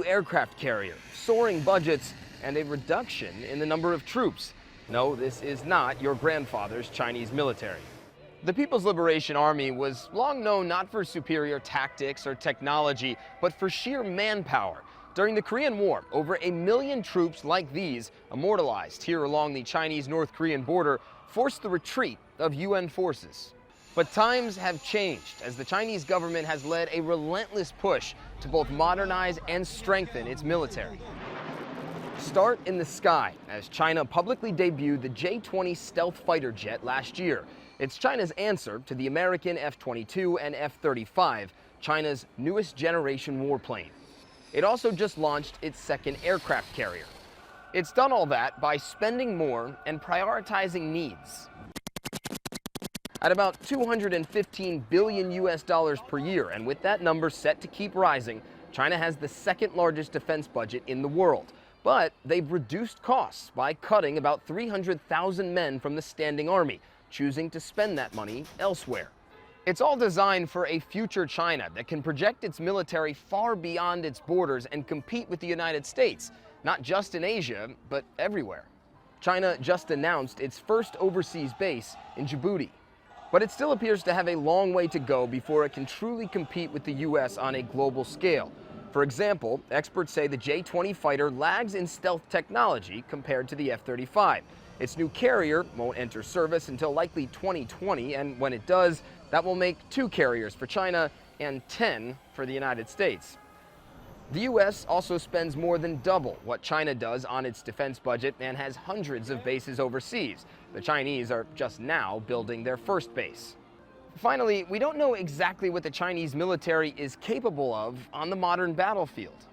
new aircraft carrier, soaring budgets, and a reduction in the number of troops. No, this is not your grandfather's Chinese military. The People's Liberation Army was long known not for superior tactics or technology, but for sheer manpower. During the Korean War, over 1 million troops like these, immortalized here along the Chinese-North Korean border, forced the retreat of UN forces. But times have changed, as the Chinese government has led a relentless push to both modernize and strengthen its military. Start in the sky, as China publicly debuted the J-20 stealth fighter jet last year. It's China's answer to the American F-22 and F-35, China's newest generation warplane. It also just launched its second aircraft carrier. It's done all that by spending more and prioritizing needs. At about $215 billion per year, and with that number set to keep rising, China has the second largest defense budget in the world. But they've reduced costs by cutting about 300,000 men from the standing army, choosing to spend that money elsewhere. It's all designed for a future China that can project its military far beyond its borders and compete with the United States, not just in Asia, but everywhere. China just announced its first overseas base in Djibouti. But it still appears to have a long way to go before it can truly compete with the US on a global scale. For example, experts say the J-20 fighter lags in stealth technology compared to the F-35. Its new carrier won't enter service until likely 2020, and when it does, that will make 2 carriers for China and 10 for the United States. The US also spends more than double what China does on its defense budget and has hundreds of bases overseas. The Chinese are just now building their first base. Finally, we don't know exactly what the Chinese military is capable of on the modern battlefield.